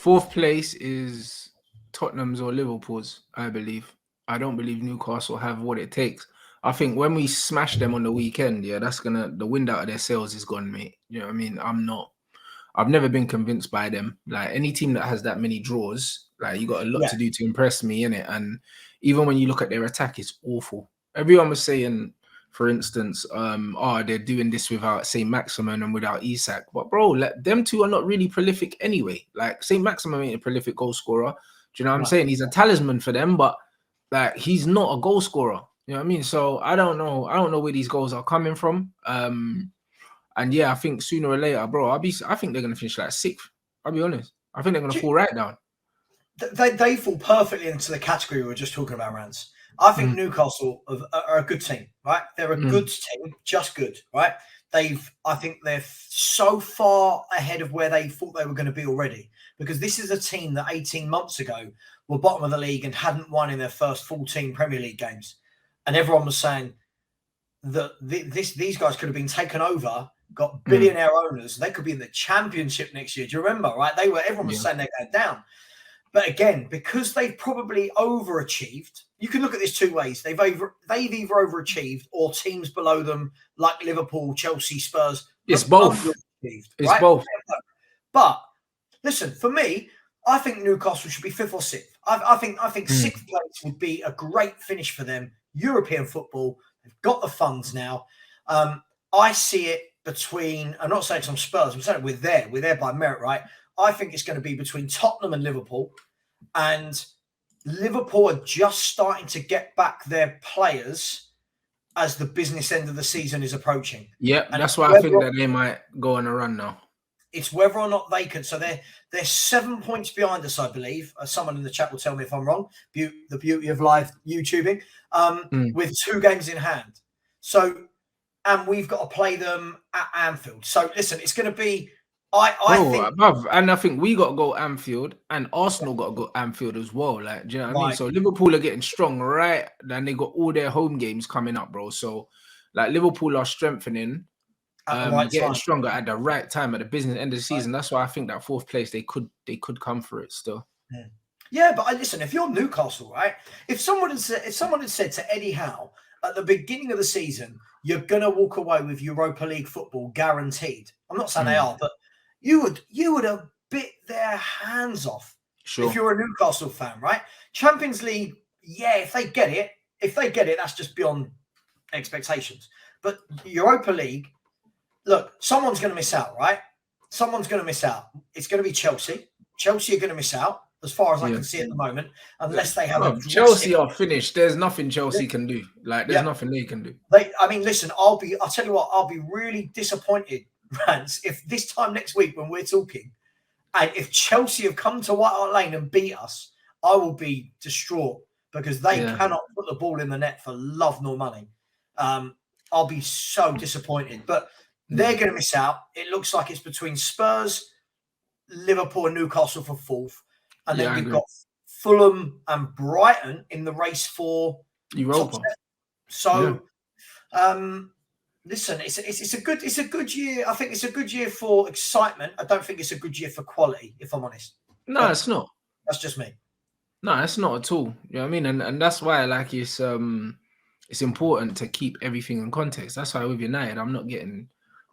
Fourth place is Tottenham's or Liverpool's, I believe. I don't believe Newcastle have what it takes. I think when we smash them on the weekend, yeah, the wind out of their sails is gone, mate. You know what I mean? I've never been convinced by them. Like any team that has that many draws, like you got a lot Yeah. to do to impress me in it. And even when you look at their attack, it's awful. Everyone was saying, for instance, they're doing this without Saint Maximin and without Isak. But bro, like, them two are not really prolific anyway. Like Saint Maximin ain't a prolific goal scorer. Do you know what I'm Right. saying? He's a talisman for them, but like he's not a goal scorer. You know what I mean? So I don't know. I don't know where these goals are coming from. And yeah, I think sooner or later, bro, I think they're gonna finish like sixth. I'll be honest. I think they're gonna fall right down. They fall perfectly into the category we were just talking about, Rants. I think Newcastle are a good team, right? They're a good team, just good, right? I think they're so far ahead of where they thought they were going to be already, because this is a team that 18 months ago were bottom of the league and hadn't won in their first 14 Premier League games. And everyone was saying that these guys could have been taken over, got billionaire owners. They could be in the Championship next year. Do you remember, right? Everyone was saying they're going down. But again, because they've probably overachieved, you can look at this two ways. They've either overachieved, or teams below them like Liverpool, Chelsea, Spurs. It's both. It's right? Both. But listen, for me, I think Newcastle should be fifth or sixth. I think sixth place would be a great finish for them. European football, they've got the funds now. I see it between. I'm not saying some Spurs. I'm saying we're there by merit, right? I think it's going to be between Tottenham and Liverpool. And Liverpool are just starting to get back their players as the business end of the season is approaching. Yeah, and that's why I think that they might go on a run now. It's whether or not they can. So they're 7 points behind us, I believe. Someone in the chat will tell me if I'm wrong. The beauty of live YouTubing, with 2 games in hand. So, and we've got to play them at Anfield. So listen, it's going to be. And I think we got to go Anfield, and Arsenal got to go Anfield as well. Like, do you know what I mean? So Liverpool are getting strong, right? And they got all their home games coming up, bro. So, like, Liverpool are strengthening, getting stronger at the right time at the business end of the season. That's why I think that fourth place they could come for it still. Yeah, but listen, if you're Newcastle, right? If someone had said to Eddie Howe at the beginning of the season, you're gonna walk away with Europa League football guaranteed. I'm not saying they are, but you would have bit their hands off if you're a Newcastle fan, right? Champions League, yeah, if they get it, that's just beyond expectations. But Europa League, look, someone's going to miss out, right? Someone's going to miss out. It's going to be Chelsea. Chelsea are going to miss out, as far as I can see at the moment, unless they have Chelsea are finished. There's nothing Chelsea can do. Like, there's nothing they can do. Listen, I'll tell you what, I'll be really disappointed, Rants, if this time next week when we're talking, and if Chelsea have come to White Hart Lane and beat us, I will be distraught, because they cannot put the ball in the net for love nor money. I'll be so disappointed. But they're going to miss out. It looks like it's between Spurs, Liverpool, and Newcastle for fourth. And then we've got Fulham and Brighton in the race for Europa. So, listen, it's a good year. I think it's a good year for excitement. I don't think it's a good year for quality, if I'm honest. No, it's not. That's just me. No, it's not at all. You know what I mean? And that's why, like, it's important to keep everything in context. That's why with United, I'm not getting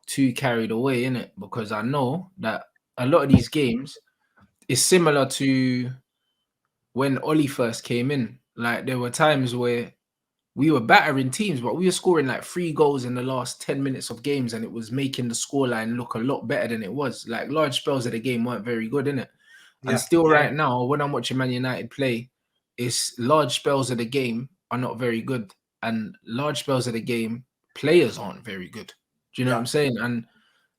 too carried away in it, because I know that a lot of these games is similar to when Oli first came in. Like, there were times where we were battering teams, but we were scoring like 3 goals in the last 10 minutes of games, and it was making the scoreline look a lot better than it was. Like, large spells of the game weren't very good, innit? And still right now, when I'm watching Man United play, it's large spells of the game are not very good. And large spells of the game, players aren't very good. Do you know what I'm saying? And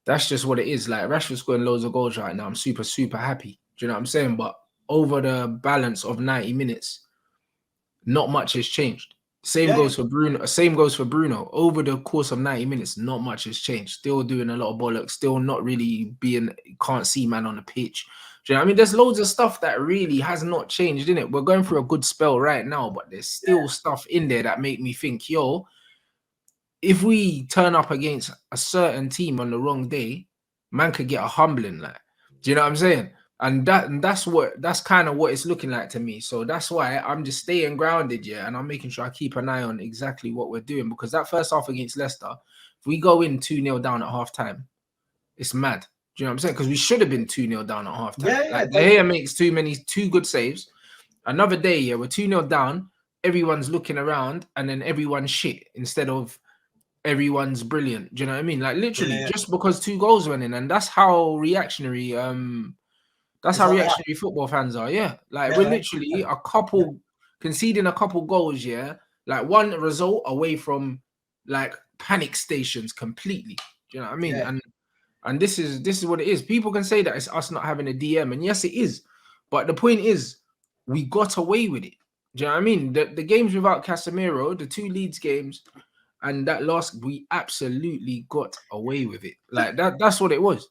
that's just what it is. Like, Rashford's scoring loads of goals right now. I'm super, super happy. Do you know what I'm saying? But over the balance of 90 minutes, not much has changed. Same goes for Bruno. Over the course of 90 minutes, not much has changed. Still doing a lot of bollocks. Still not really can't see man on the pitch. Do you know what I mean? There's loads of stuff that really has not changed, innit? We're going through a good spell right now, but there's still stuff in there that make me think, yo, if we turn up against a certain team on the wrong day, man could get a humbling. Like, do you know what I'm saying? And that's kind of what it's looking like to me. So that's why I'm just staying grounded, yeah, and I'm making sure I keep an eye on exactly what we're doing, because that first half against Leicester, if we go in 2-0 down at half time, it's mad. Do you know what I'm saying? Because we should have been 2-0 down at half time. Yeah, Like De Gea makes two good saves. Another day, yeah, we're 2-0 down. Everyone's looking around, and then everyone's shit instead of everyone's brilliant. Do you know what I mean? Like literally, just because 2 goals went in, and that's how reactionary. That's how reactionary football fans are. Yeah, like we're literally a couple conceding a couple goals. Yeah, like one result away from like panic stations completely. Do you know what I mean? Yeah. And this is what it is. People can say that it's us not having a DM, and yes, it is. But the point is, we got away with it. Do you know what I mean? The games without Casemiro, the 2 Leeds games, and that last, we absolutely got away with it. Like that's what it was.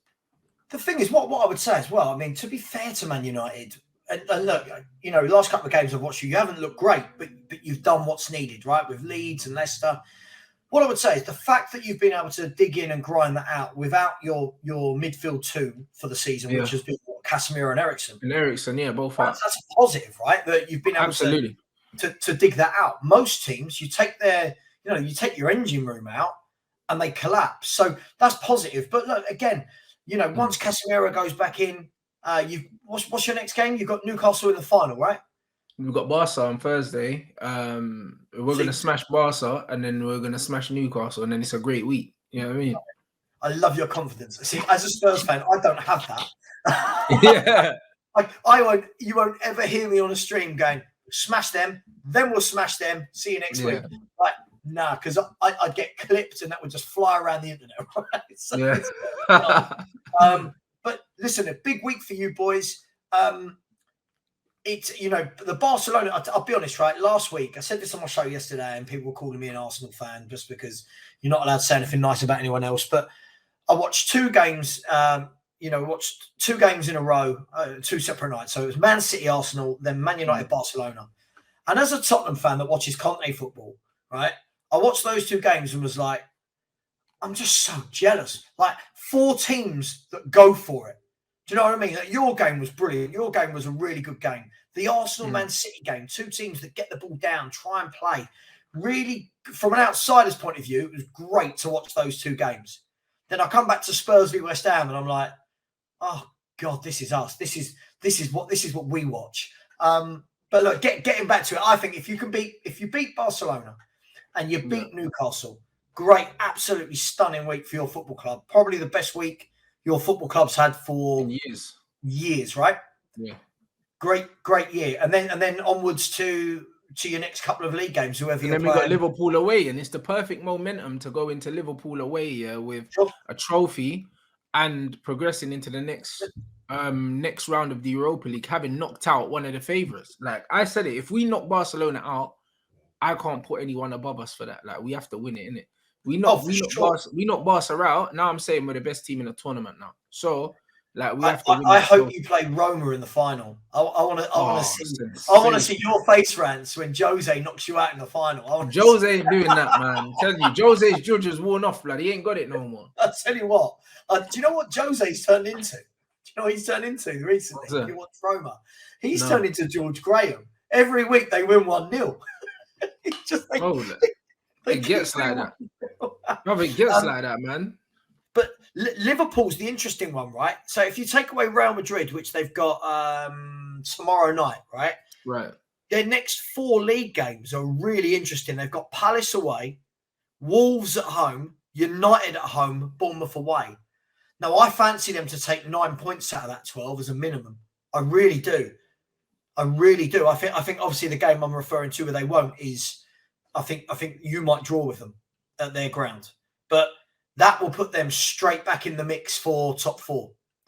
The thing is, what I would say as well, I mean, to be fair to Man United, and look, you know, last couple of games I've watched you haven't looked great, but you've done what's needed, right? With Leeds and Leicester. What I would say is the fact that you've been able to dig in and grind that out without your midfield 2 for the season, which has been Casemiro and Eriksen. And Eriksen, yeah, both are. That's a positive, right? That you've been able to dig that out. Most teams, you take your engine room out and they collapse. So that's positive. But look, again, you know, once Casemiro goes back in, what's your next game? You've got Newcastle in the final, right? We've got Barca on Thursday. We're going to smash Barca, and then we're going to smash Newcastle, and then it's a great week. You know what I mean? I love your confidence. See, as a Spurs fan, I don't have that. Yeah. You won't ever hear me on a stream going, smash them, then we'll smash them. See you next week. Like, nah, because I'd get clipped and that would just fly around the internet. Right? So but listen, a big week for you boys. It's, you know, the Barcelona, I'll be honest, right? Last week, I said this on my show yesterday, and people were calling me an Arsenal fan just because you're not allowed to say anything nice about anyone else. But I watched 2 games, watched 2 games in a row, 2 separate nights. So it was Man City, Arsenal, then Man United, Barcelona. And as a Tottenham fan that watches Conte football, right, I watched those 2 games and was like, I'm just so jealous. Like 4 teams that go for it. Do you know what I mean? Like, your game was brilliant. Your game was a really good game. The Arsenal-Man City game, 2 teams that get the ball down, try and play. Really, from an outsider's point of view, it was great to watch those 2 games. Then I come back to Spurs v West Ham, and I'm like, oh God, this is us. This is what we watch. But look, getting back to it, I think if you beat Barcelona and you beat Newcastle, great, absolutely stunning week for your football club. Probably the best week your football club's had for years, right? Yeah. Great year. And then onwards to your next couple of league games, whoever you're playing. And then we got Liverpool away, and it's the perfect momentum to go into Liverpool away with a trophy and progressing into the next round of the Europa League, having knocked out one of the favourites. Like I said it, if we knock Barcelona out, I can't put anyone above us for that. Like we have to win it, innit? We knock Barca out. Now I'm saying we're the best team in the tournament now. So, like, we have to win. I hope you play Roma in the final. I want to see your face, Rants, when Jose knocks you out in the final. Jose ain't doing that, man. I'm telling you, Jose's judge worn off, blood. He ain't got it no more. I'll tell you what. Do you know what Jose's turned into? Do you know what he's turned into recently? If you watch Roma, he's turned into George Graham. Every week they win 1-0. It's just like, it gets like that. No, it gets like that, man. But Liverpool's the interesting one, right? So if you take away Real Madrid, which they've got tomorrow night, right? Right. Their next 4 league games are really interesting. They've got Palace away, Wolves at home, United at home, Bournemouth away. Now, I fancy them to take 9 points out of that 12 as a minimum. I really do. I think obviously the game I'm referring to where they won't is I think you might draw with them at their ground. But that will put them straight back in the mix for top 4.